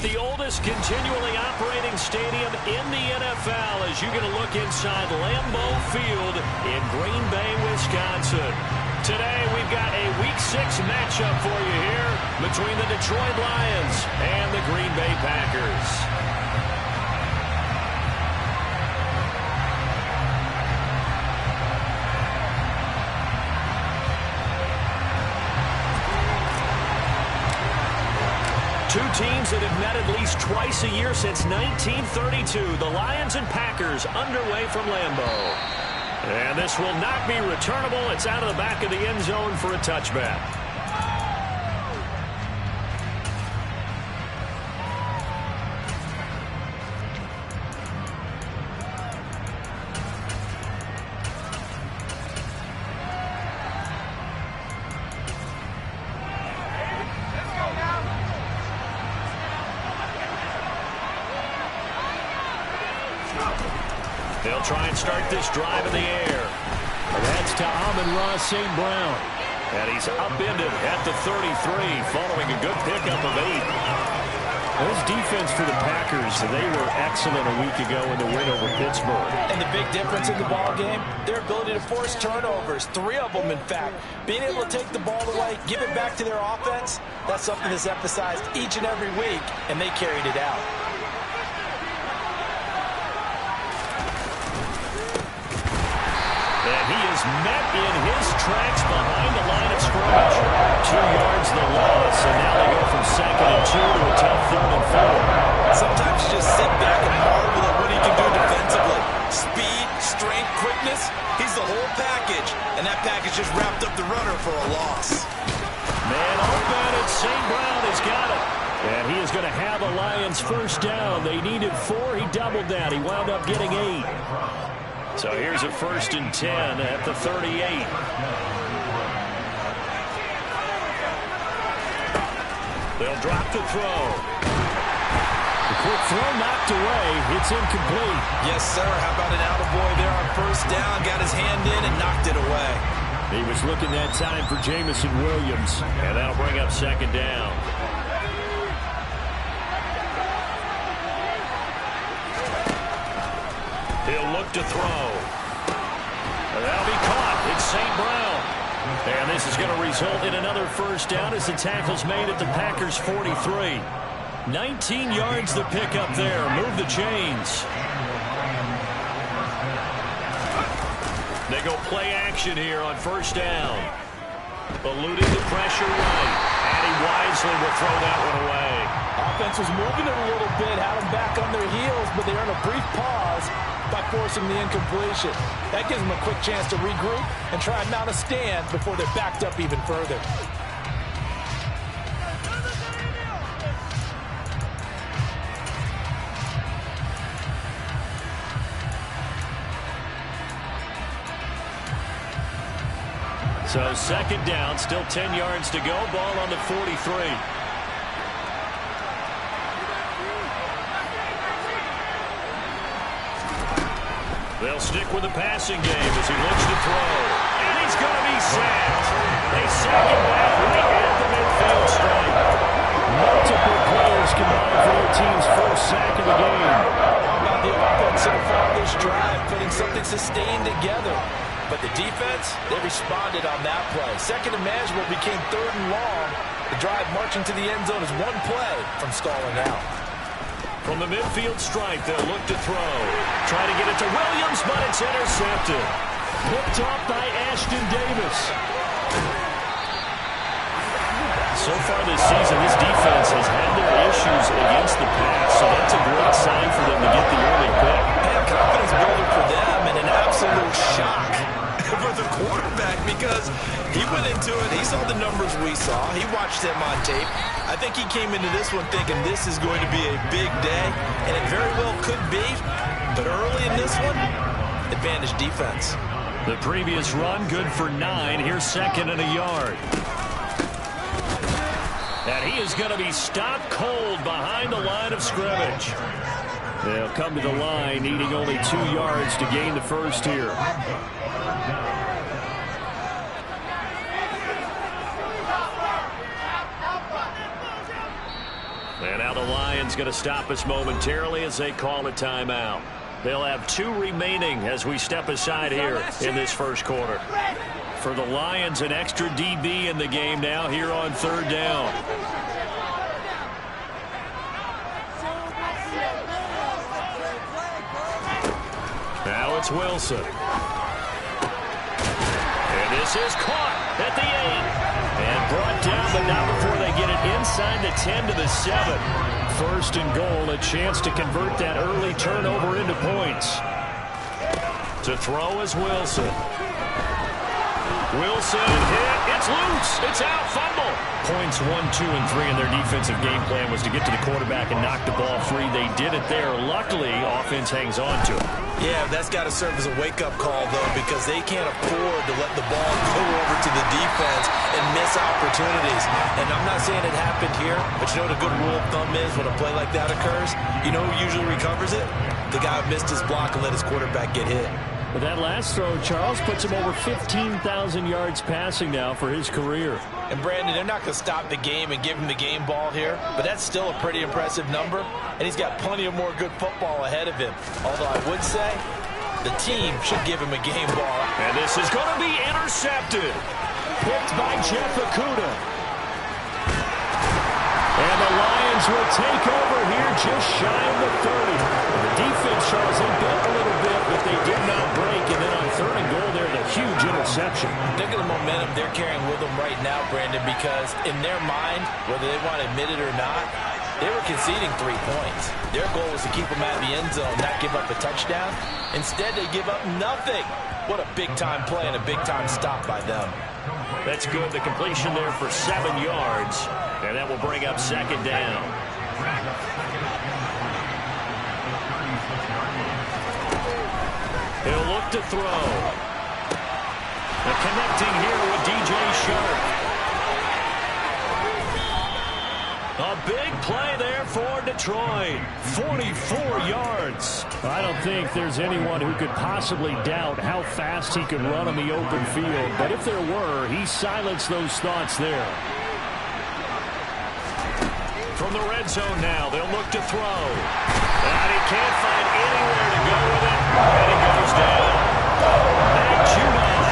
at the oldest continually operating stadium in the NFL as you get a look inside Lambeau Field in Green Bay, Wisconsin. Today we've got a Week 6 matchup for you here between the Detroit Lions and the Green Bay Packers. Two teams that have met at least twice a year since 1932. The Lions and Packers underway from Lambeau. And this will not be returnable. It's out of the back of the end zone for a touchback. They'll try and start this drive in the air. That's to Amon-Ra St. Brown. And he's upended at the 33 following a good pickup of 8. This defense for the Packers, they were excellent a week ago in the win over Pittsburgh. And the big difference in the ball game, their ability to force turnovers, 3 of them in fact. Being able to take the ball away, give it back to their offense, that's something that's emphasized each and every week, and they carried it out. And he is met in his tracks behind the line of scrimmage. 2 yards the loss, and now they go from 2nd and 2 to a tough 3rd and 4. Sometimes you just sit back and marvel at what he can do defensively. Speed, strength, quickness, he's the whole package. And that package just wrapped up the runner for a loss. Man open, and St. Brown has got it. And he is going to have a Lions first down. They needed 4. He doubled that. He wound up getting 8. So here's a 1st and 10 at the 38. They'll drop the throw. The quick throw knocked away. It's incomplete. Yes, sir. How about an attaboy there on first down? Got his hand in and knocked it away. He was looking that time for Jameson Williams. And that'll bring up 2nd down. He'll look to throw. And that'll be caught. It's St. Brown. And this is going to result in another first down as the tackle's made at the Packers' 43. 19 yards to pick up there. Move the chains. They go play action here on first down. Eluding the pressure right. And he wisely will throw that one away. Offense was moving it a little bit, had them back on their heels, but they earned a brief pause by forcing the incompletion. That gives them a quick chance to regroup and try and mount a stand before they're backed up even further. So 2nd down, still 10 yards to go. Ball on the 43. They'll stick with the passing game as he looks to throw. And he's going to be sacked. They sack him back right at the midfield stripe. Multiple players combined for their team's first sack of the game. How about the offense so far this drive, putting something sustained together. But the defense, they responded on that play. 2nd and manageable became 3rd and long. The drive marching to the end zone is 1 play from stalling out. From the midfield stripe, they'll look to throw. Try to get it to Williams, but it's intercepted. Picked off by Ashton Davis. So far this season, this defense has had their issues against the pass, so that's a great sign for them to get the early pick. And confidence builder for them and an absolute shock for the quarterback because he went into it, he saw the numbers we saw, he watched them on tape. I think he came into this one thinking this is going to be a big day, and it very well could be, but early in this one, advantage defense. The previous run, good for 9. Here's 2nd and a yard. And he is going to be stopped cold behind the line of scrimmage. They'll come to the line, needing only 2 yards to gain the first here. And now the Lions going to stop us momentarily as they call a timeout. They'll have 2 remaining as we step aside here in this first quarter. For the Lions, an extra DB in the game now here on 3rd down. Now it's Wilson. And this is caught at the 8. And brought down, but not before they get it inside the 10 to the 7. 1st and goal, a chance to convert that early turnover into points. To throw is Wilson. Wilson hit. It's loose. It's out. Fumble. Points 1, 2, and 3 in their defensive game plan was to get to the quarterback and knock the ball free. They did it there. Luckily, offense hangs on to it. Yeah, that's got to serve as a wake-up call, though, because they can't afford to let the ball go over to the defense and miss opportunities. And I'm not saying it happened here, but you know what a good rule of thumb is when a play like that occurs? You know who usually recovers it? The guy who missed his block and let his quarterback get hit. But that last throw, Charles, puts him over 15,000 yards passing now for his career. And, Brandon, they're not going to stop the game and give him the game ball here, but that's still a pretty impressive number, and he's got plenty of more good football ahead of him. Although I would say the team should give him a game ball. And this is going to be intercepted. Picked by Jeff Okudah. And the Lions will take over here just shy of the 30. The defense, Charles, they built a little bit, but they did not break. And then on 3rd and goal there, the huge interception. Look at the momentum they're carrying with them right now, Brandon, because in their mind, whether they want to admit it or not, they were conceding 3 points. Their goal was to keep them out of the end zone, not give up a touchdown. Instead, they give up nothing. What a big-time play and a big-time stop by them. That's good. The completion there for 7 yards. And that will bring up 2nd down. He'll look to throw. The connecting here with DJ Shark. A big play there for Detroit. 44 yards. I don't think there's anyone who could possibly doubt how fast he could run on the open field. But if there were, he silenced those thoughts there. From the red zone now, they'll look to throw. And he can't find anywhere to go with it. And he goes down. Matt Judon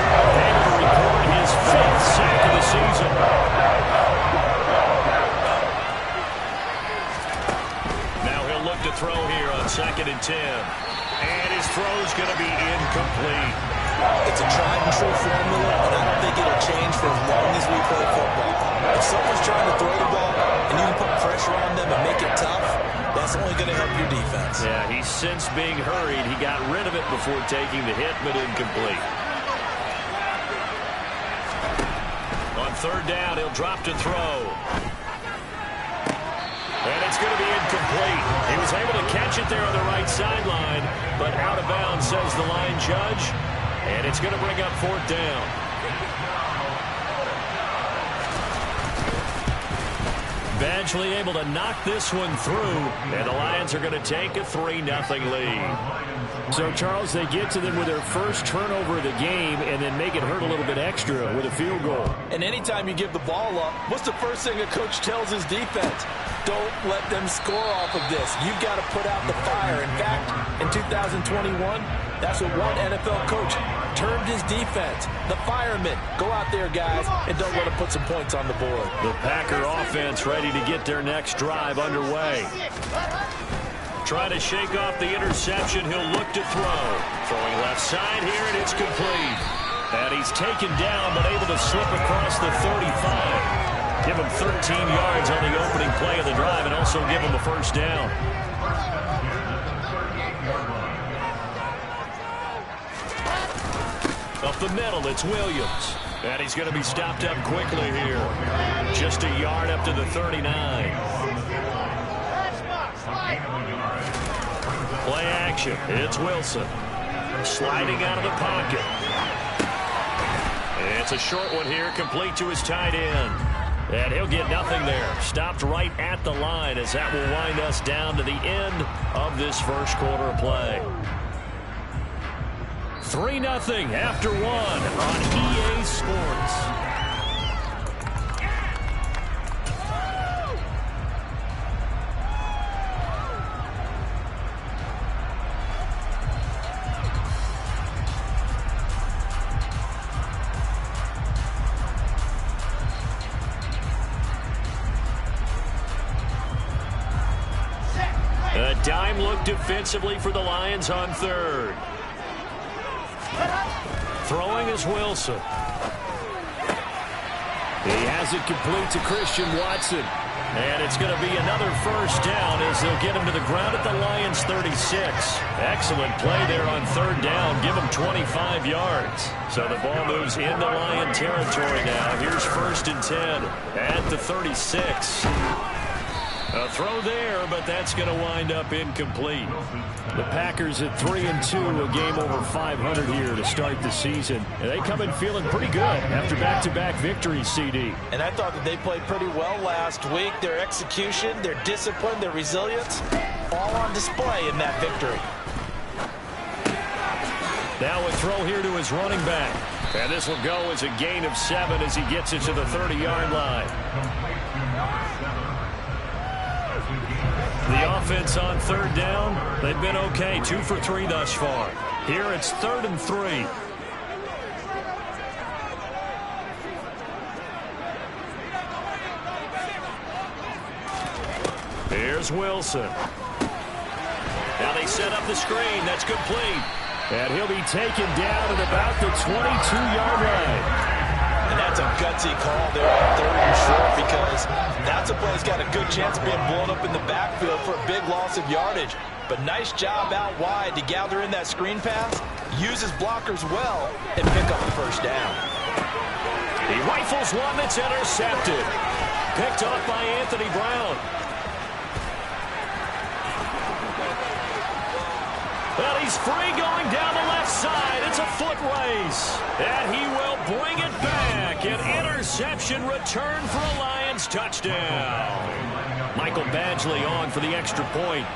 able to record his 5th sack of the season. Now he'll look to throw here on 2nd and 10. And his throw's going to be incomplete. It's a tried and true formula, and I don't think it'll change for as long as we play football. If someone's trying to throw the ball and you can put pressure on them and make it tough, that's only going to help your defense. Yeah, he's since being hurried. He got rid of it before taking the hit, but incomplete. On 3rd down, he'll drop to throw. And it's going to be incomplete. He was able to catch it there on the right sideline, but out of bounds, says the line judge. And it's going to bring up 4th down. Badgley able to knock this one through, and the Lions are going to take a 3-0 lead. So, Charles, they get to them with their first turnover of the game and then make it hurt a little bit extra with a field goal. And anytime you give the ball up, what's the first thing a coach tells his defense? Don't let them score off of this. You've got to put out the fire. In fact, in 2021, that's what one NFL coach termed his defense. The firemen. Go out there, guys, and don't let them put some points on the board. The Packer offense ready to get their next drive underway. Trying to shake off the interception. He'll look to throw. Throwing left side here, and it's complete. And he's taken down, but able to slip across the 35. Give him 13 yards on the opening play of the drive and also give him a 1st down. Up the middle, it's Williams. And he's going to be stopped up quickly here. Just a yard up to the 39. Play action. It's Wilson. Sliding out of the pocket. It's a short one here, complete to his tight end. And he'll get nothing there. Stopped right at the line as that will wind us down to the end of this first quarter of play. 3-0 after 1 on EA Sports. A dime look defensively for the Lions on third. Throwing is Wilson. He has it complete to Christian Watson. And it's going to be another first down as they'll get him to the ground at the Lions' 36. Excellent play there on third down. Give him 25 yards. So the ball moves into Lion territory now. Here's 1st and 10 at the 36. A throw there, but that's going to wind up incomplete. The Packers at 3-2, a game over 500 here to start the season. And they come in feeling pretty good after back-to-back victories, CD. And I thought that they played pretty well last week. Their execution, their discipline, their resilience, all on display in that victory. Now a throw here to his running back. And this will go as a gain of 7 as he gets it to the 30-yard line. The offense on third down, they've been okay, 2 for 3 thus far. Here it's 3rd and 3. Here's Wilson. Now they set up the screen. That's complete. And he'll be taken down at about the 22-yard line. And that's a gutsy call there on 3rd and short because that's a play that's got a good chance of being blown up in the backfield for a big loss of yardage. But nice job out wide to gather in that screen pass, use his blockers well, and pick up the first down. He rifles one that's intercepted. Picked off by Anthony Brown. Well, he's free going down the left side. It's a foot race. And he will bring it back. An interception return for a Lions touchdown. Michael Badgley on for the extra point.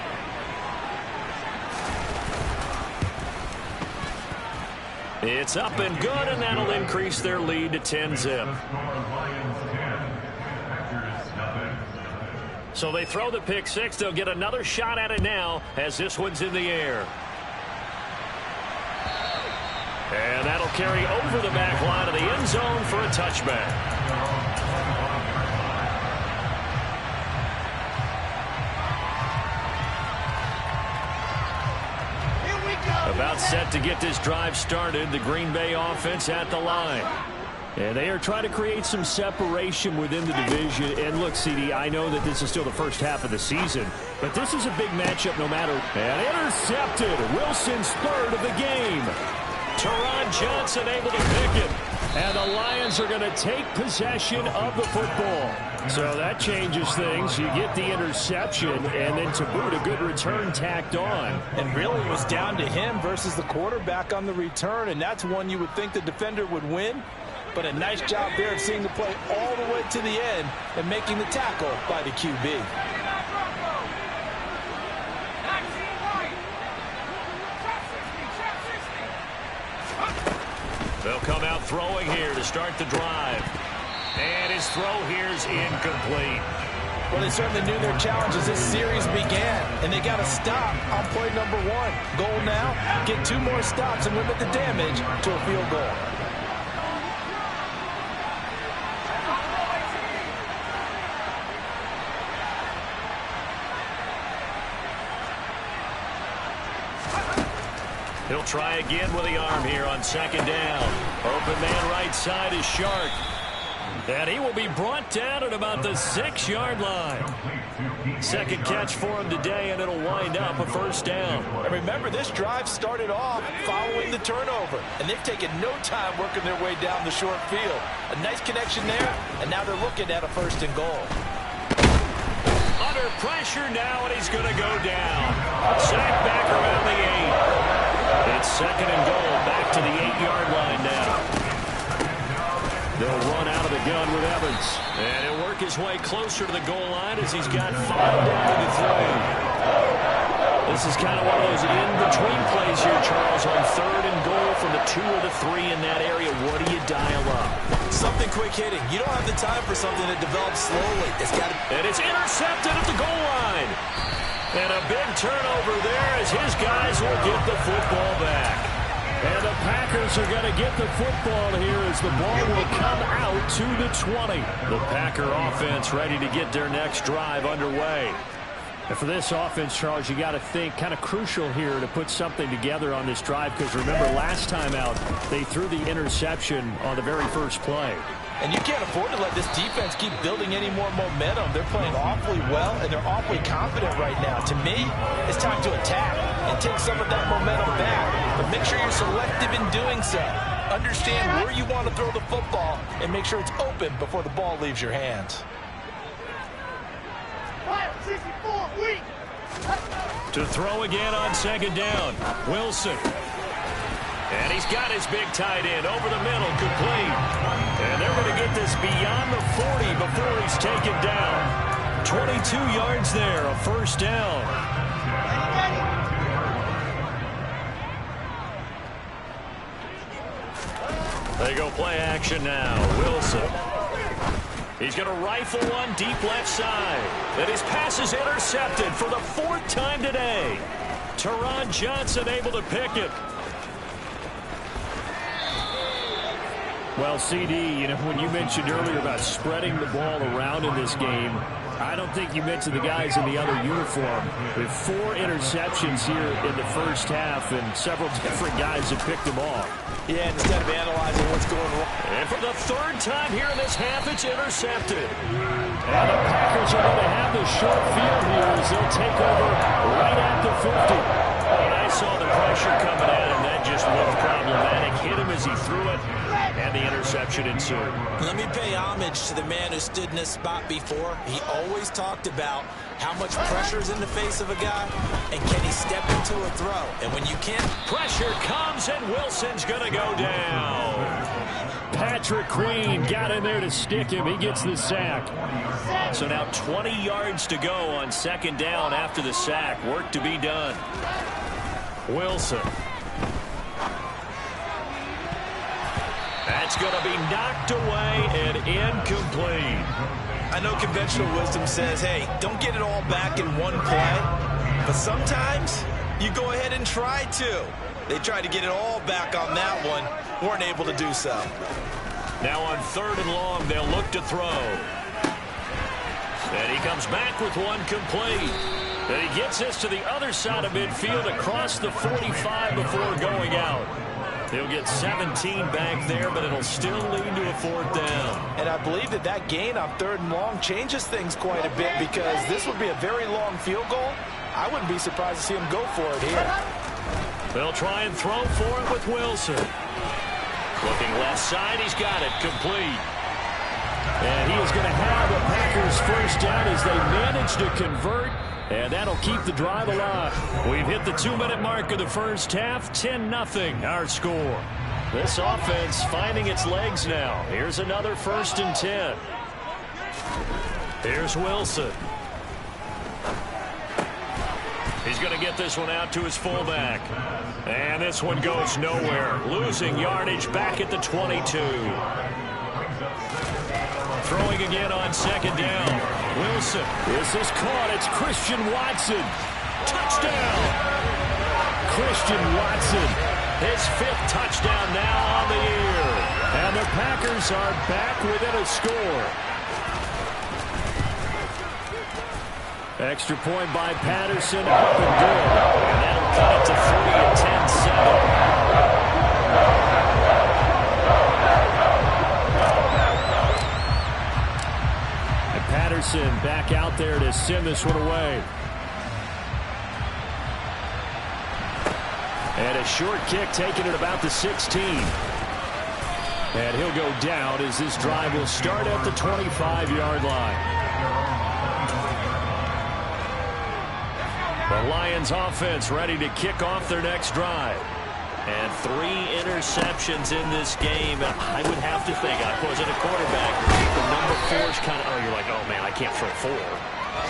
It's up and good, and that'll increase their lead to 10-zip. So they throw the pick six. They'll get another shot at it now as this one's in the air. And that'll carry over the back line of the end zone for a touchback. About set to get this drive started. The Green Bay offense at the line. And they are trying to create some separation within the division. And look, CD, I know that this is still the first half of the season, but this is a big matchup no matter. And intercepted. Wilson's 3rd of the game. Teron Johnson able to pick it. And the Lions are going to take possession of the football. So that changes things. You get the interception, and then to boot, a good return tacked on. And really it was down to him versus the quarterback on the return, and that's one you would think the defender would win. But a nice job there of seeing the play all the way to the end and making the tackle by the QB. They'll come out throwing here to start the drive. And his throw here is incomplete. Well, they certainly knew their challenge as this series began, and they got to stop on play number 1. Goal now, get 2 more stops and limit the damage to a field goal. He'll try again with the arm here on 2nd down. Open man right side is Shark. And he will be brought down at about the 6-yard line. 2nd catch for him today, and it'll wind up a first down. And remember, this drive started off following the turnover, and they've taken no time working their way down the short field. A nice connection there, and now they're looking at a 1st and goal. Under pressure now, and he's going to go down. Sacked back around the 8. It's 2nd and goal, back to the 8-yard line now. They'll run out of the gun with Evans. And he'll work his way closer to the goal line as he's got 5 down to 3. This is kind of one of those in-between plays here, Charles, on 3rd and goal from the 2 or the 3 in that area. What do you dial up? Something quick hitting. You don't have the time for something that develops slowly. And it's intercepted at the goal line. And a big turnover there as his guys will get the football back. And the Packers are going to get the football here as the ball will come out to the 20. The Packer offense ready to get their next drive underway. And for this offense, Charles, you got to think kind of crucial here to put something together on this drive, because remember last time out they threw the interception on the very first play. And you can't afford to let this defense keep building any more momentum. They're playing awfully well, and they're awfully confident right now. To me, it's time to attack and take some of that momentum back. But make sure you're selective in doing so. Understand where you want to throw the football and make sure it's open before the ball leaves your hands. To throw again on second down, Wilson. And he's got his big tight end over the middle, complete. And they're going to get this beyond the 40 before he's taken down. 22 yards there, a first down. They go play action now. Wilson. He's going to rifle one deep left side. And his pass is intercepted for the 4th time today. Teron Johnson able to pick it. Well, CD, you know, when you mentioned earlier about spreading the ball around in this game, I don't think you mentioned the guys in the other uniform. With 4 interceptions here in the first half, and several different guys have picked them off. Yeah, instead of analyzing what's going wrong. And for the 3rd time here in this half, it's intercepted. And the Packers are going to have the short field here as they'll take over right at the 50. And I saw the pressure coming at him. That just looked problematic. Hit him as he threw it, and the interception ensued. Let me pay homage to the man who stood in this spot before. He always talked about how much pressure is in the face of a guy, and can he step into a throw. And when you can't, pressure comes, and Wilson's going to go down. Patrick Queen got in there to stick him. He gets the sack. So now 20 yards to go on second down after the sack. Work to be done. Wilson. That's going to be knocked away and incomplete. I know conventional wisdom says, hey, don't get it all back in one play. But sometimes you go ahead and try to. They tried to get it all back on that one. Weren't able to do so. Now on 3rd and long, they'll look to throw. And he comes back with one complete. And he gets this to the other side of midfield across the 45 before going out. He'll get 17 back there, but it'll still lead to a 4th down. And I believe that that gain on 3rd and long changes things quite a bit, because this would be a very long field goal. I wouldn't be surprised to see him go for it here. They'll try and throw for it with Wilson. Looking left side, he's got it, complete. And he is going to have a Packers first down as they manage to convert. And that'll keep the drive alive. We've hit the 2-minute mark of the first half. 10-0 our score. This offense finding its legs now. Here's another 1st and 10. Here's Wilson. He's going to get this one out to his fullback. And this one goes nowhere. Losing yardage back at the 22. Throwing again on second down. Wilson. This is caught. It's Christian Watson. Touchdown. Christian Watson. His 5th touchdown now on the year. And the Packers are back within a score. Extra point by Patterson. Up and good. And that'll cut it to 3 at 10-7. Patterson back out there to send this one away. And a short kick taken at about the 16. And he'll go down as this drive will start at the 25-yard line. The Lions offense ready to kick off their next drive. And 3 interceptions in this game. I would have to think, I wasn't a quarterback, the number 4 is kind of, oh, you're like, oh, man, I can't throw 4.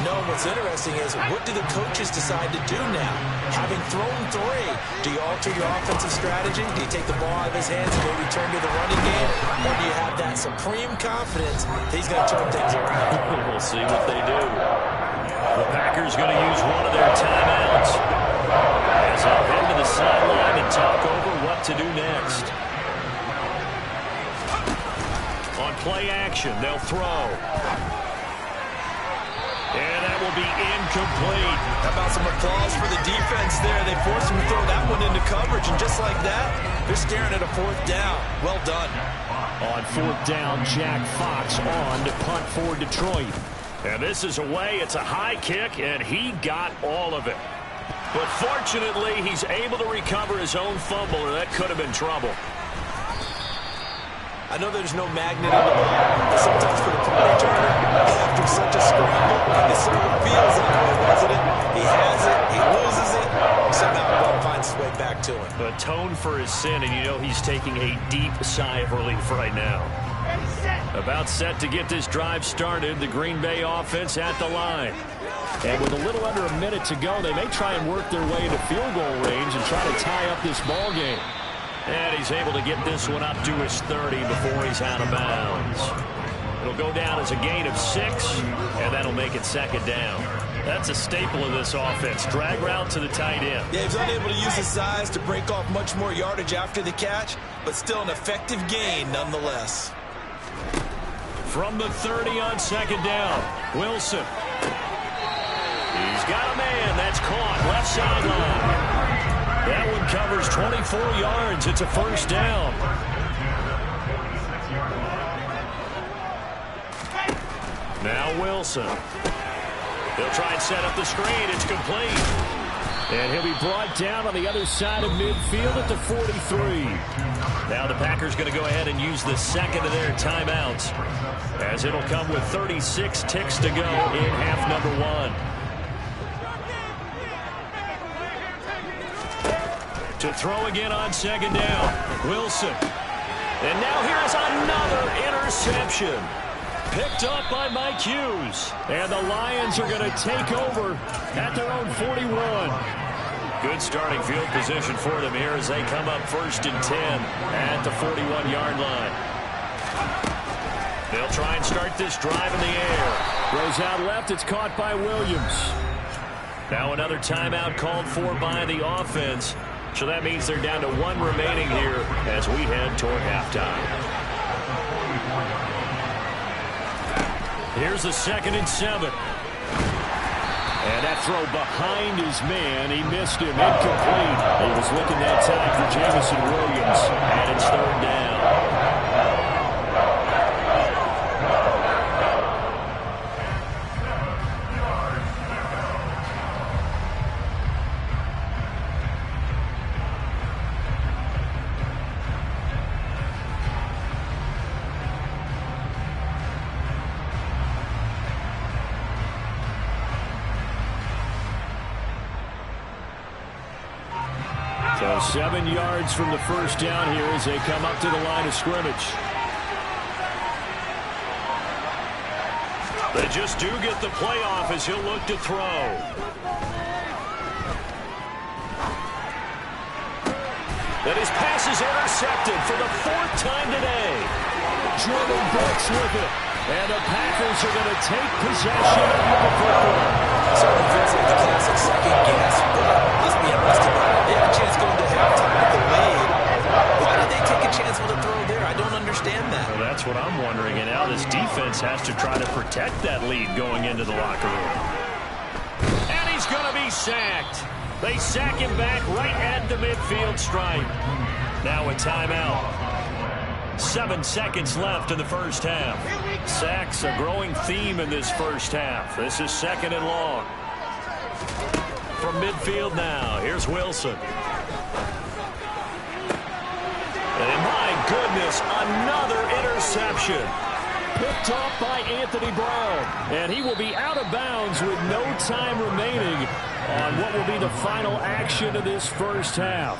No, what's interesting is, what do the coaches decide to do now? Having thrown 3, do you alter your offensive strategy? Do you take the ball out of his hands and maybe turn to the running game? Or do you have that supreme confidence that he's going to turn things around? We'll see what they do. The Packers going to use one of their timeouts as they'll head to the sideline and talk over what to do next. On play action, they'll throw. And that will will be incomplete. How about some applause for the defense there? They forced him to throw that one into coverage, and just like that, they're staring at a 4th down. Well done. On 4th down, Jack Fox on to punt for Detroit. And this is away. It's a high kick, and he got all of it. But fortunately, he's able to recover his own fumble, or that could have been trouble. I know there's no magnet on the ball, but sometimes for the punt returner, after such a scramble, it certainly feels that way, doesn't it? He has it, he loses it, somehow the ball finds its way back to him. Atone for his sin, and you know he's taking a deep sigh of relief right now. About set to get this drive started, the Green Bay offense at the line. And with a little under a minute to go, they may try and work their way into field goal range and try to tie up this ball game. And he's able to get this one up to his 30 before he's out of bounds. It'll go down as a gain of 6, and that'll make it 2nd down. That's a staple of this offense. Drag route to the tight end. Yeah, he's unable to use his size to break off much more yardage after the catch, but still an effective gain nonetheless. From the 30 on 2nd down, Wilson. He's got a man. That's caught. Left sideline. That one covers 24 yards. It's a 1st down. Now Wilson. He'll try and set up the screen. It's complete. And he'll be brought down on the other side of midfield at the 43. Now the Packers going to go ahead and use the 2nd of their timeouts, as it'll come with 36 ticks to go in half number 1. To throw again on 2nd down, Wilson. And now here's another interception. Picked up by Mike Hughes. And the Lions are going to take over at their own 41. Good starting field position for them here as they come up 1st and 10 at the 41-yard line. They'll try and start this drive in the air. Throws out left. It's caught by Williams. Now another timeout called for by the offense. So that means they're down to 1 remaining here as we head toward halftime. Here's the 2nd and 7. And that throw behind his man. He missed him. Incomplete. He was looking that time for Jameson Williams. And it's 3rd down. So 7 yards from the 1st down here as they come up to the line of scrimmage. They just do get the playoff as he'll look to throw. That his pass is intercepted for the 4th time today. Jordan Brooks with it. And the Packers are going to take possession of the football. Certainly feels like the classic second guess, but let's be honest about it. They had a chance going to halftime with the lead. Why did they take a chance with a throw there? I don't understand that. Well, that's what I'm wondering. And now this defense has to try to protect that lead going into the locker room. And he's going to be sacked. They sack him back right at the midfield stripe. Now a timeout. 7 seconds left in the 1st half. Sacks a growing theme in this 1st half. This is 2nd and long. From midfield now, here's Wilson. And my goodness, another interception. Picked off by Anthony Brown. And he will be out of bounds with no time remaining on what will be the final action of this 1st half.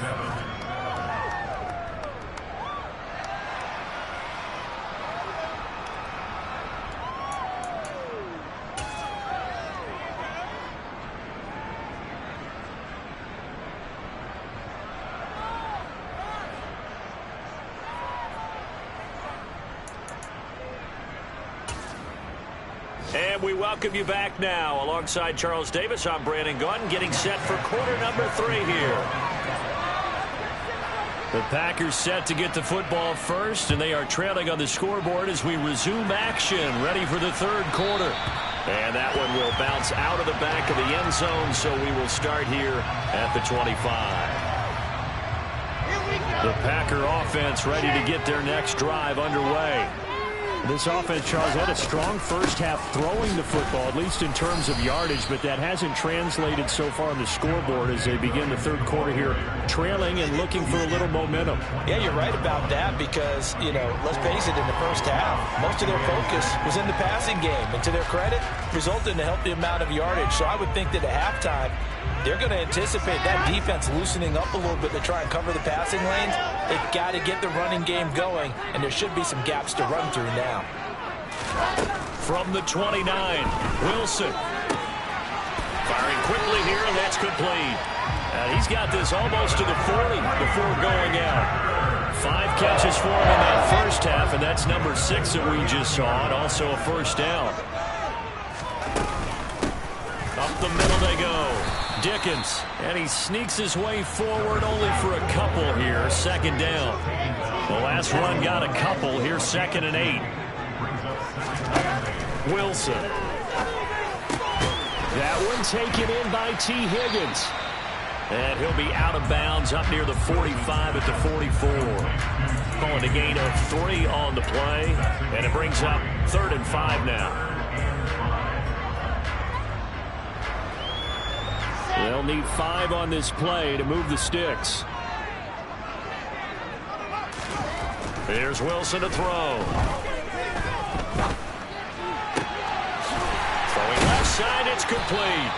And we welcome you back now. Alongside Charles Davis, I'm Brandon Gaudin, getting set for quarter number 3 here. The Packers set to get the football first, and they are trailing on the scoreboard as we resume action, ready for the 3rd quarter. And that one will bounce out of the back of the end zone, so we will start here at the 25. The Packer offense ready to get their next drive underway. This offense, Charles, had a strong first half throwing the football, at least in terms of yardage, but that hasn't translated so far on the scoreboard as they begin the third quarter here, trailing and looking for a little momentum. Yeah, you're right about that because, let's face it, in the first half, most of their focus was in the passing game, and to their credit, resulted in a healthy amount of yardage. So I would think that at halftime, they're going to anticipate that defense loosening up a little bit to try and cover the passing lanes. They've got to get the running game going, and there should be some gaps to run through now. From the 29, Wilson. Firing quickly here, and that's complete. He's got this almost to the 40 before going out. 5 catches for him in that first half, and that's number 6 that we just saw, and also a first down. Up the middle they go. Dickens, and he sneaks his way forward only for a couple here. Second down. The last run got a couple. Here's 2nd and 8. Wilson. That one taken in by T. Higgins. And he'll be out of bounds up near the 45 at the 44. Calling a gain of 3 on the play. And it brings up 3rd and 5 now. They'll need 5 on this play to move the sticks. Here's Wilson to throw. Throwing left side, it's complete.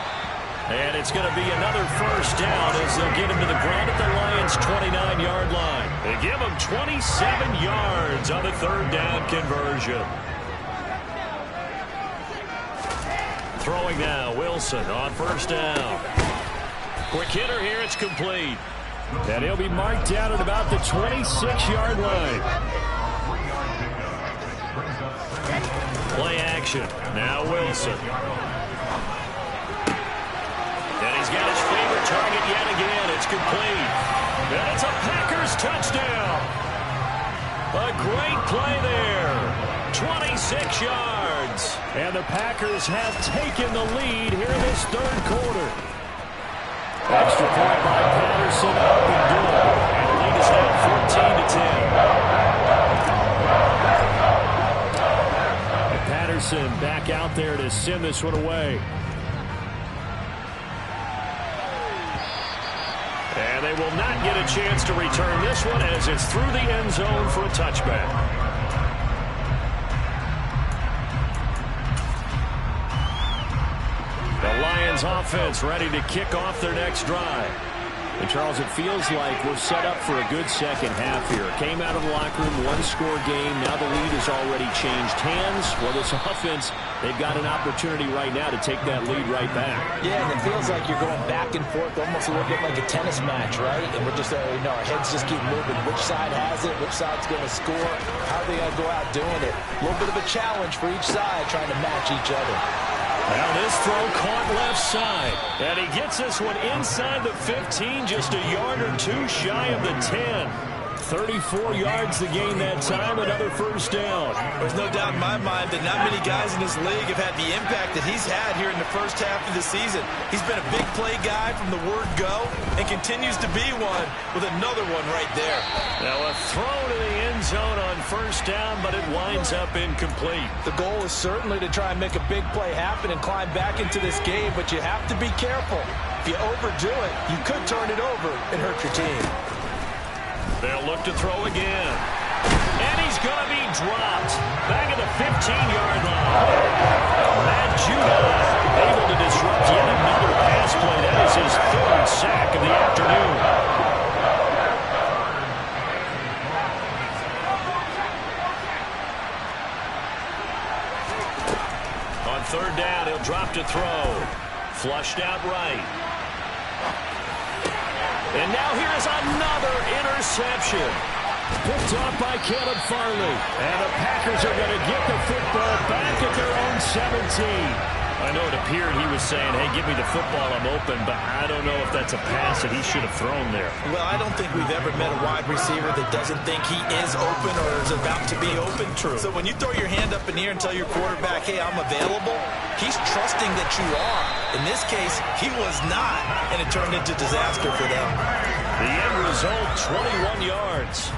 And it's going to be another first down as they'll get him to the ground at the Lions' 29-yard line. They give him 27 yards on the 3rd down conversion. Throwing now, Wilson on first down. Quick hitter here, it's complete. And he'll be marked down at about the 26-yard line. Play action. Now Wilson. And he's got his favorite target yet again. It's complete. And it's a Packers touchdown. A great play there. 26 yards. And the Packers have taken the lead here in this third quarter. Extra point by Patterson up and good. And the lead is now 14-10. And Patterson back out there to send this one away. And they will not get a chance to return this one as it's through the end zone for a touchback. The Lions offense ready to kick off their next drive. And Charles, it feels like we're set up for a good second half here. Came out of the locker room, one-score game. Now the lead has already changed hands. Well, this offense, they've got an opportunity right now to take that lead right back. Yeah, and it feels like you're going back and forth, almost a little bit like a tennis match, right? And we're just, our heads just keep moving. Which side has it? Which side's going to score? How are they going to go out doing it? A little bit of a challenge for each side, trying to match each other. Now this throw caught left side. And he gets this one inside the 15, just a yard or 2 shy of the 10. 34 yards to gain that time, another first down. There's no doubt in my mind that not many guys in this league have had the impact that he's had here in the first half of the season. He's been a big play guy from the word go and continues to be one with another one right there. Now a throw to the end zone on first down, but it winds up incomplete. The goal is certainly to try and make a big play happen and climb back into this game, but you have to be careful. If you overdo it, you could turn it over and hurt your team. They'll look to throw again. And he's going to be dropped. Back at the 15-yard line. Matt Judon able to disrupt yet another pass play. That is his 3rd sack of the afternoon. On 3rd down, he'll drop to throw. Flushed out right. And now here's another interception. Picked off by Caleb Farley. And the Packers are going to get the football back at their own 17. I know it appeared he was saying, hey, give me the football, I'm open, but I don't know if that's a pass that he should have thrown there. Well, I don't think we've ever met a wide receiver that doesn't think he is open or is about to be open. True. So when you throw your hand up in the air and tell your quarterback, hey, I'm available, he's trusting that you are. In this case, he was not, and it turned into disaster for them. The end result, 21 yards.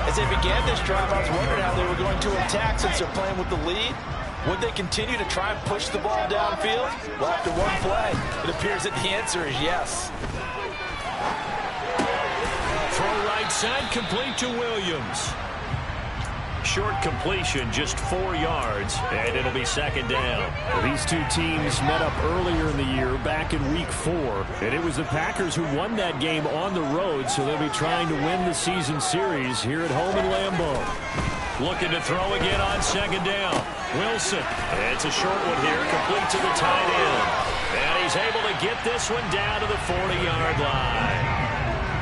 As they began this drive, I was wondering how they were going to attack since they're playing with the lead. Would they continue to try and push the ball downfield? Well, after one play, it appears that the answer is yes. Throw right side, complete to Williams. Short completion, just 4 yards, and it'll be second down. These two teams met up earlier in the year, back in Week 4, and it was the Packers who won that game on the road, so they'll be trying to win the season series here at home in Lambeau. Looking to throw again on second down. Wilson. It's a short one here, complete to the tight end. And he's able to get this one down to the 40-yard line.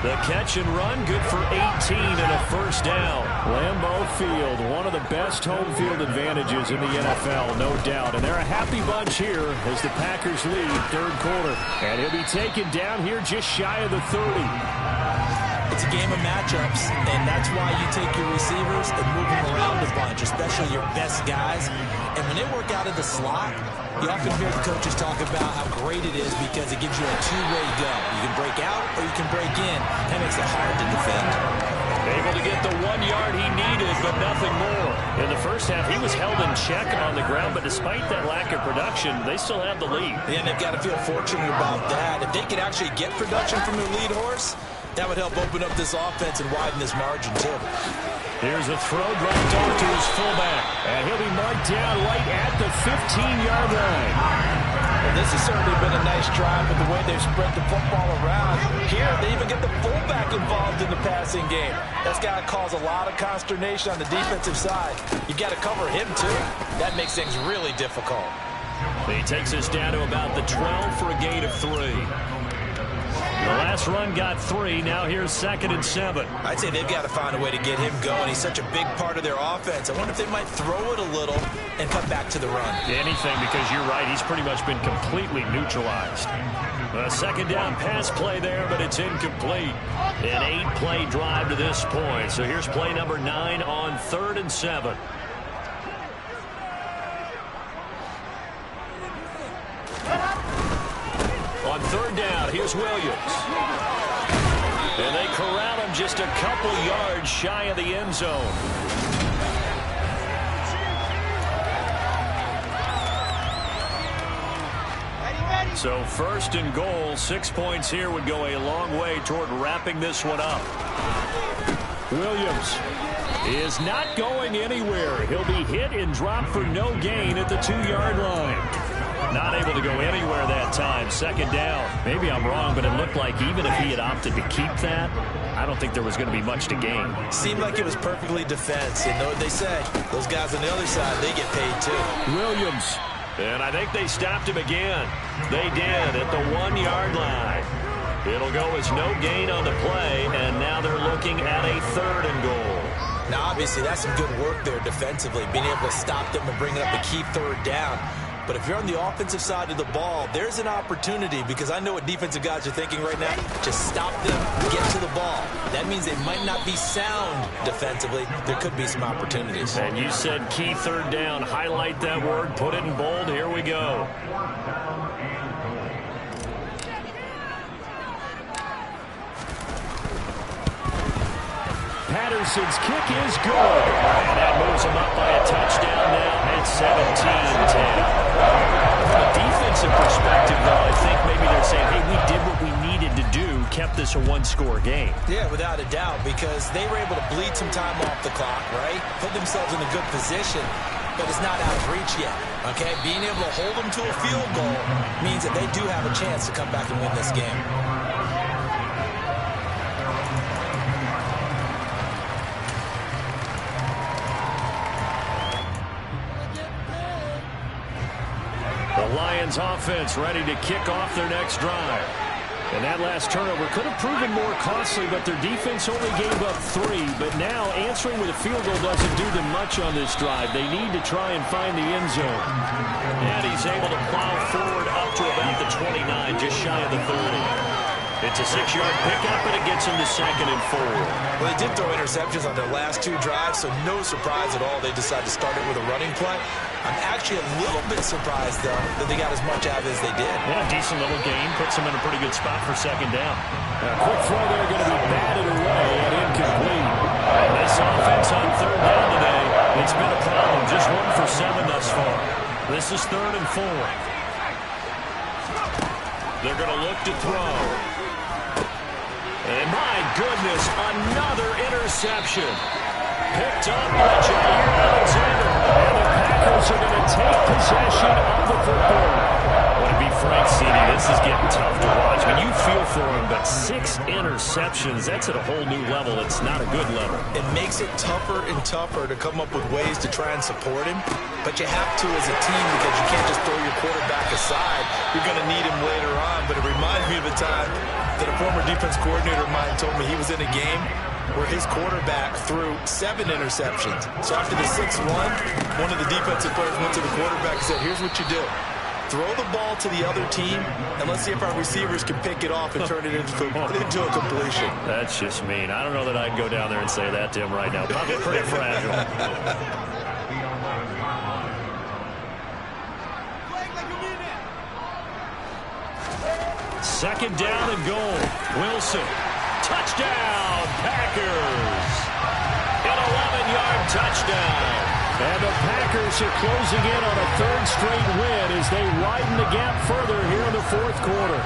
The catch and run, good for 18 and a first down. Lambeau Field, one of the best home field advantages in the NFL, no doubt. And they're a happy bunch here as the Packers lead third quarter. And he'll be taken down here just shy of the 30. It's a game of matchups, and that's why you take your receivers and move them around a bunch, especially your best guys. And when they work out of the slot, you often hear the coaches talk about how great it is because it gives you a two-way go. You can break out or you can break in. That makes it hard to defend. Able to get the 1 yard he needed, but nothing more. In the first half, he was held in check on the ground, but despite that lack of production, they still have the lead. And they've got to feel fortunate about that. If they could actually get production from their lead horse, that would help open up this offense and widen this margin, too. Here's a throw dropped off to his fullback, and he'll be marked down right at the 15-yard line. Well, this has certainly been a nice drive with the way they've spread the football around. Here, they even get the fullback involved in the passing game. That's got to cause a lot of consternation on the defensive side. You've got to cover him, too. That makes things really difficult. He takes us down to about the 12 for a gain of 3. The last run got 3. Now here's 2nd and 7. I'd say they've got to find a way to get him going. He's such a big part of their offense. I wonder if they might throw it a little and cut back to the run. Anything, because you're right. He's pretty much been completely neutralized. A second down pass play there, but it's incomplete. An 8-play drive to this point. So here's play number 9 on 3rd and 7. On 3rd down, here's Williams. And they corral him just a couple yards shy of the end zone. So 1st and goal, 6 points here would go a long way toward wrapping this one up. Williams is not going anywhere. He'll be hit and dropped for no gain at the 2-yard line. Not able to go anywhere that time. 2nd down. Maybe I'm wrong, but it looked like even if he had opted to keep that, I don't think there was going to be much to gain. Seemed like it was perfectly defense. And know what they say, those guys on the other side, they get paid too. Williams. And I think they stopped him again. They did at the 1-yard line. It'll go as no gain on the play, and now they're looking at a 3rd and goal. Now, obviously, that's some good work there defensively, being able to stop them and bring up a key 3rd down. But if you're on the offensive side of the ball, there's an opportunity, because I know what defensive guys are thinking right now. Just stop them, get to the ball. That means they might not be sound defensively. There could be some opportunities. And you said key 3rd down. Highlight that word. Put it in bold. Here we go. Patterson's kick is good. And that moves him up by a touchdown now at 17-10. From a defensive perspective, though, I think maybe they're saying, hey, we did what we needed to do, kept this a 1-score game. Yeah, without a doubt, because they were able to bleed some time off the clock, right? Put themselves in a good position, but it's not out of reach yet, okay? Being able to hold them to a field goal means that they do have a chance to come back and win this game. The Lions offense ready to kick off their next drive. And that last turnover could have proven more costly, but their defense only gave up 3. But now answering with a field goal doesn't do them much on this drive. They need to try and find the end zone. And he's able to plow forward up to about the 29, just shy of the 30. It's a 6-yard pickup, and it gets him to 2nd and 4. Well, they did throw interceptions on their last 2 drives, so no surprise at all they decided to start it with a running play. I'm actually a little bit surprised, though, that they got as much out of it as they did. Yeah, decent little gain. Puts them in a pretty good spot for 2nd down. A quick throw there going to be batted away and incomplete. And this offense on 3rd down today, it's been a problem. Just 1 for 7 thus far. This is 3rd and 4. They're going to look to throw. And my goodness, another interception. Picked up by Jair Alexander. And the Packers are going to take possession of the football. Well, to be frank, CD, this is getting tough to watch. I mean, you feel for him, but 6 interceptions, that's at a whole new level. It's not a good level. It makes it tougher and tougher to come up with ways to try and support him. But you have to as a team because you can't just throw your quarterback aside. You're going to need him later on. But it reminds me of a time that a former defense coordinator of mine told me he was in a game where his quarterback threw 7 interceptions. So after the 6th one of the defensive players went to the quarterback and said, here's what you do. Throw the ball to the other team, and let's see if our receivers can pick it off and turn it into a completion. That's just mean. I don't know that I'd go down there and say that to him right now. Probably pretty fragile. 2nd down and goal. Wilson. Touchdown, Packers. An 11-yard touchdown. And the Packers are closing in on a 3rd straight win as they widen the gap further here in the 4th quarter.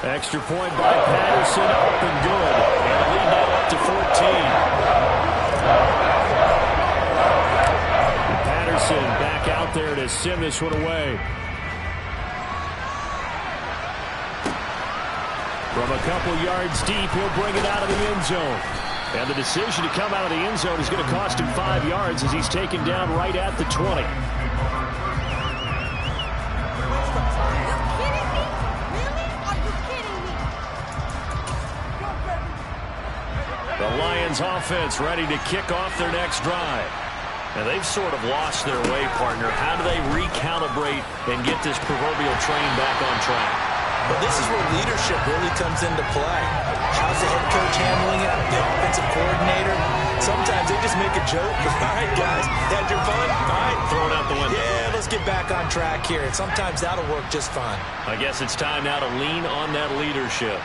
Extra point by Patterson, up and good. And the lead now up to 14. Patterson back out there to send this one away. From a couple yards deep, he'll bring it out of the end zone. And the decision to come out of the end zone is going to cost him 5 yards as he's taken down right at the 20. The Lions offense ready to kick off their next drive. And they've sort of lost their way, partner. How do they recalibrate and get this proverbial train back on track? But this is where leadership really comes into play. How's the head coach handling it? The offensive coordinator? Sometimes they just make a joke. All right, guys, had your fun? All right, throw it out the window. Yeah, let's get back on track here. And sometimes that'll work just fine. I guess it's time now to lean on that leadership.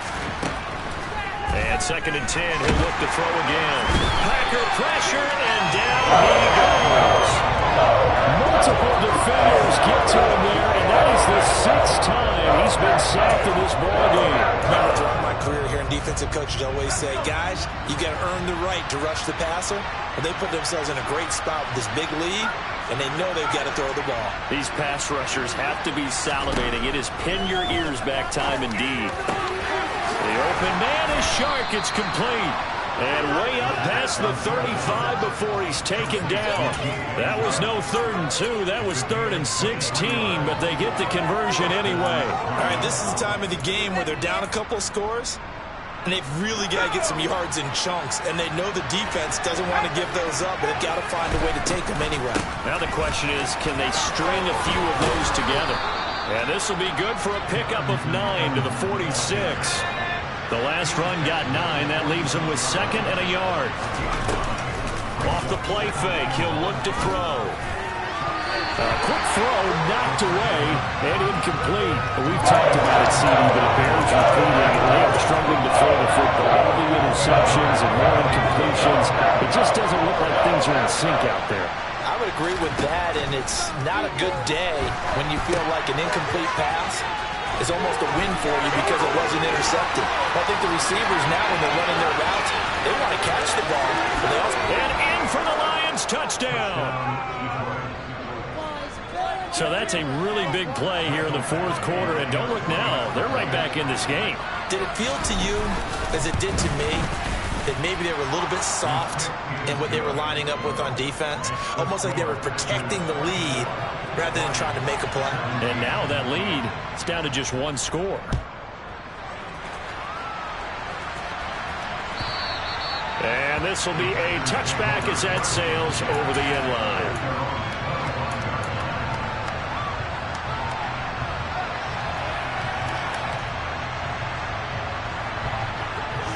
And 2nd and 10, he'll look to throw again. Packer pressure, and down he goes. Multiple defenders get to him there, and that is the 6th time he's been sacked in this ballgame. Remember, throughout my career here in defensive coaches always say, guys, you got to earn the right to rush the passer. And they put themselves in a great spot with this big lead, and they know they've got to throw the ball. These pass rushers have to be salivating. It is pin your ears back time indeed. The open man is Shark. It's complete. And way up past the 35 before he's taken down. That was no 3rd and 2. That was 3rd and 16, but they get the conversion anyway. All right, this is the time of the game where they're down a couple scores, and they've really got to get some yards in chunks, and they know the defense doesn't want to give those up, but they've got to find a way to take them anyway. Now the question is, can they string a few of those together? And this will be good for a pickup of 9 to the 46. The last run got 9. That leaves him with 2nd and a yard. Off the play fake, he'll look to throw. A quick throw knocked away and incomplete. We've talked about it, CD, but it bears repeating. They are struggling to throw the football. All the interceptions and more incompletions. It just doesn't look like things are in sync out there. I would agree with that, and it's not a good day when you feel like an incomplete pass is almost a win for you because it wasn't intercepted. I think the receivers now, when they're running their routes, they want to catch the ball. But they also and in for the Lions, touchdown. So that's a really big play here in the 4th quarter. And don't look now, they're right back in this game. Did it feel to you, as it did to me, that maybe they were a little bit soft in what they were lining up with on defense, almost like they were protecting the lead rather than trying to make a play. And now that lead is down to just one score. And this will be a touchback as that sails over the end line.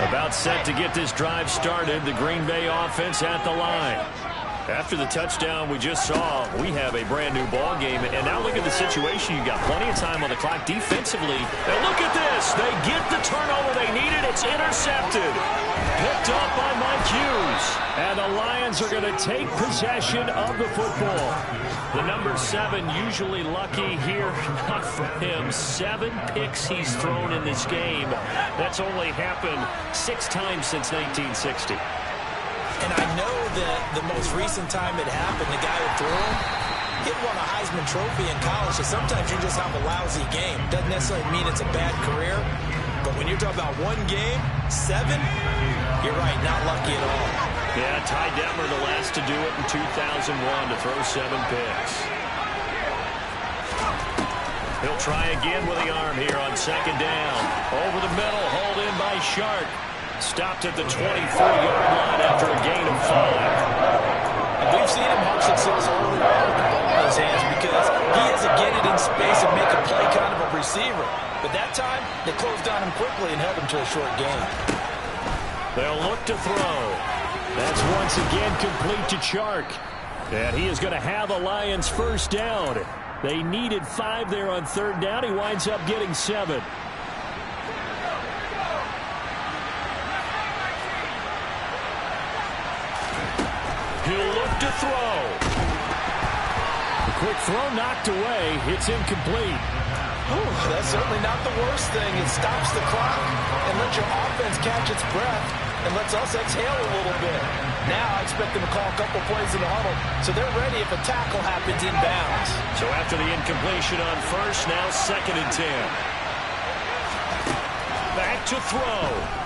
About set to get this drive started, the Green Bay offense at the line. After the touchdown we just saw, we have a brand new ball game. And now look at the situation. You got plenty of time on the clock defensively. And look at this. They get the turnover they needed. It's intercepted. Picked up by Mike Hughes. And the Lions are going to take possession of the football. The number 7 usually lucky here. Not for him. 7 picks he's thrown in this game. That's only happened 6 times since 1960. And I know that the most recent time it happened, the guy who threw him, he won a Heisman Trophy in college, so sometimes you just have a lousy game. Doesn't necessarily mean it's a bad career, but when you're talking about one game, 7, you're right, not lucky at all. Yeah, Ty Detmer, the last to do it in 2001, to throw 7 picks. He'll try again with the arm here on second down. Over the middle, hauled in by Shark. Stopped at the 24-yard line after a gain of 5. And we've seen him have success early on with the ball in his hands because he has to get it in space and make a play kind of a receiver. But that time, they closed down him quickly and held him to a short gain. They'll look to throw. That's once again complete to Chark. And he is going to have the Lions first down. They needed 5 there on third down. He winds up getting 7. He'll look to throw. The quick throw knocked away. It's incomplete. Ooh, that's certainly not the worst thing. It stops the clock and lets your offense catch its breath and lets us exhale a little bit. Now I expect them to call a couple plays in the huddle so they're ready if a tackle happens inbounds. So after the incompletion on first, now 2nd and 10. Back to throw.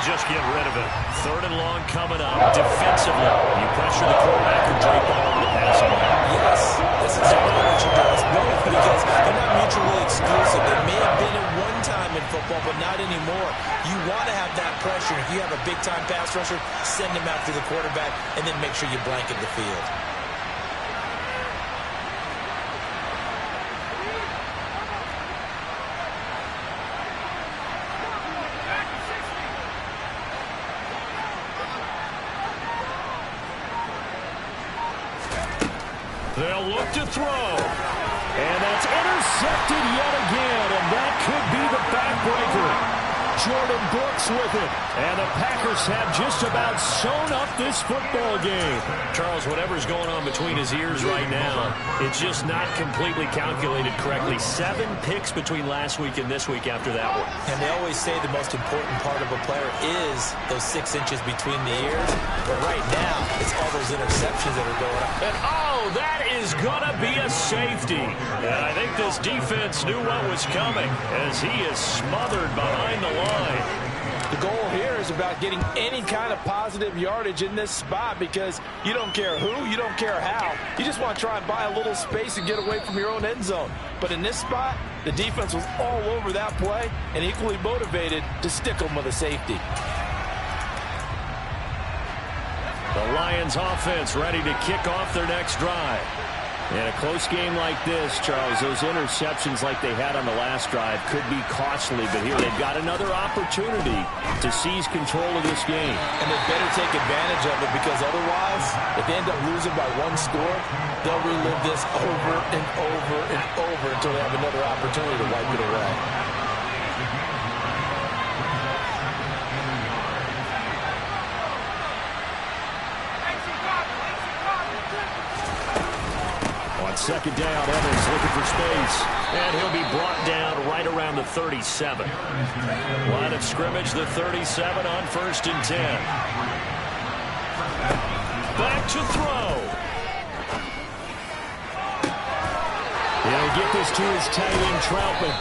Just get rid of it. 3rd and long coming up. Defensively, you pressure the quarterback and drape on the passing line. Yes, this is what you do. It's both because they're not mutually exclusive. They may have been at one time in football, but not anymore. You want to have that pressure. If you have a big-time pass rusher, send him after the quarterback, and then make sure you blanket the field. They'll look to throw. And that's intercepted yet again. And that could be the backbreaker. Jordan Brooks with it. And the Packers have just about sewn up this football game. Charles, whatever's going on between his ears right now, it's just not completely calculated correctly. 7 picks between last week and this week after that one. And they always say the most important part of a player is those 6 inches between the ears. But right now, it's all those interceptions that are going on. And oh, that is going to be a safety. And I think this defense knew what was coming as he is smothered behind the line. The goal here is about getting any kind of positive yardage in this spot because you don't care who, you don't care how. You just want to try and buy a little space and get away from your own end zone. But in this spot, the defense was all over that play and equally motivated to stick them with a safety. The Lions offense ready to kick off their next drive. In a close game like this, Charles, those interceptions like they had on the last drive could be costly, but here they've got another opportunity to seize control of this game. And they better take advantage of it because otherwise, if they end up losing by 1 score, they'll relive this over and over and over until they have another opportunity to wipe it away. Second down, Evans looking for space. And he'll be brought down right around the 37. Line of scrimmage, the 37 on 1st and 10. Back to throw. He'll get this to his tight end, Troutman.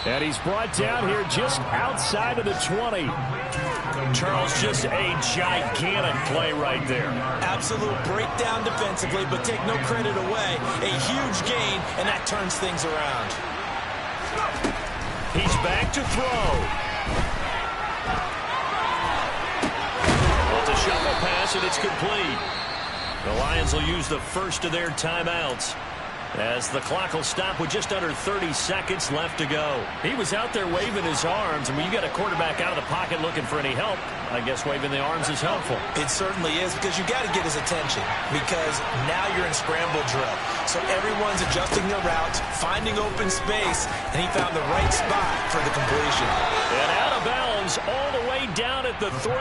And he's brought down here just outside of the 20. Charles, just a gigantic play right there. Absolute breakdown defensively, but take no credit away. A huge gain, and that turns things around. He's back to throw. Well, it's a shuffle pass, and it's complete. The Lions will use the first of their timeouts, as the clock will stop with just under 30 seconds left to go. He was out there waving his arms, and when you got a quarterback out of the pocket looking for any help, I guess waving the arms is helpful. It certainly is, because you got to get his attention, because now you're in scramble drill. So everyone's adjusting their routes, finding open space, and he found the right spot for the completion. And out of bounds all the way down at the 3.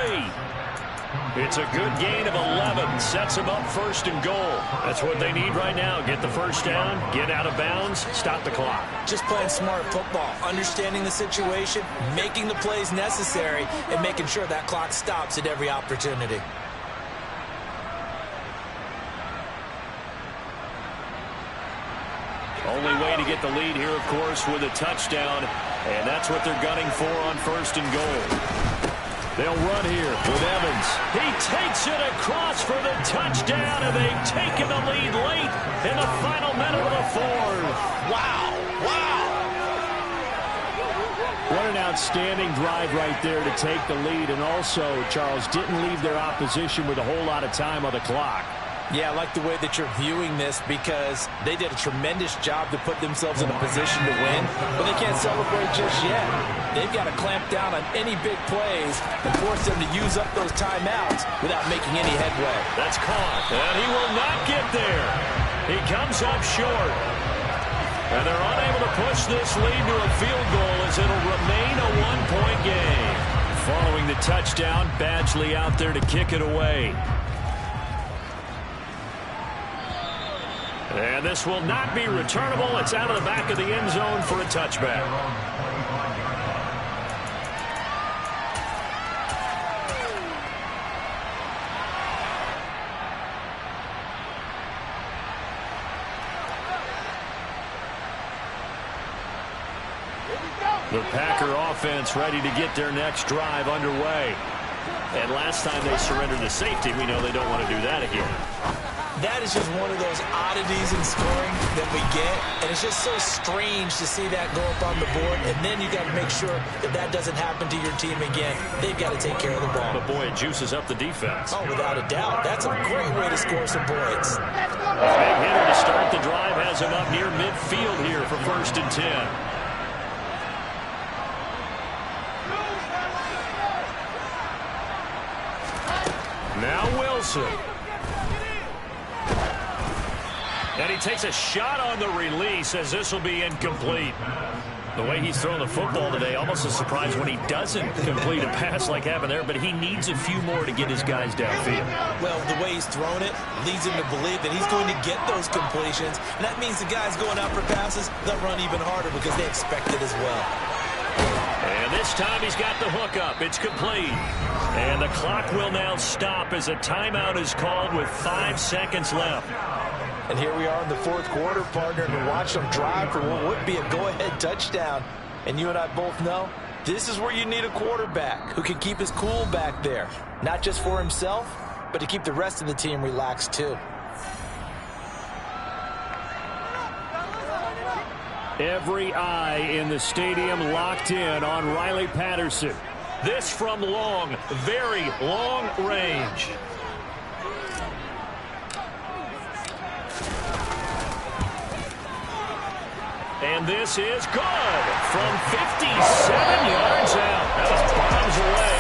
It's a good gain of 11. Sets them up first and goal. That's what they need right now. Get the first down, get out of bounds, stop the clock. Just playing smart football, understanding the situation, making the plays necessary, and making sure that clock stops at every opportunity. Only way to get the lead here, of course, with a touchdown. And that's what they're gunning for on first and goal. They'll run here with Evans. He takes it across for the touchdown, and they've taken the lead late in the final minute of the fourth. Wow, wow. What an outstanding drive right there to take the lead. And also, Charles, didn't leave their opposition with a whole lot of time on the clock. Yeah, I like the way that you're viewing this, because they did a tremendous job to put themselves in a position to win, but they can't celebrate just yet. They've got to clamp down on any big plays and force them to use up those timeouts without making any headway. That's caught, and he will not get there. He comes up short. And they're unable to push this lead to a field goal, as it'll remain a one-point game. Following the touchdown, Badgley out there to kick it away. And this will not be returnable. It's out of the back of the end zone for a touchback. The Packer offense ready to get their next drive underway. And last time they surrendered to safety, we know they don't want to do that again. That is just one of those oddities in scoring that we get, and it's just so strange to see that go up on the board, and then you got to make sure that that doesn't happen to your team again. They've got to take care of the ball. But boy, it juices up the defense. Oh, without a doubt. That's a great way to score some points. Big hitter to start the drive has him up near midfield here for first and 10. Now Wilson. And he takes a shot on the release, as this will be incomplete. The way he's thrown the football today, almost a surprise when he doesn't complete a pass like happened there, but he needs a few more to get his guys downfield. Well, the way he's thrown it leads him to believe that he's going to get those completions, and that means the guys going out for passes, they'll run even harder because they expect it as well. And this time he's got the hook up. It's complete. And the clock will now stop as a timeout is called with 5 seconds left. And here we are in the fourth quarter, partner, and watch them drive for what would be a go-ahead touchdown. And you and I both know this is where you need a quarterback who can keep his cool back there, not just for himself, but to keep the rest of the team relaxed too. Every eye in the stadium locked in on Riley Patterson. This from long, very long range. And this is good from 57 yards out. That was bombs away.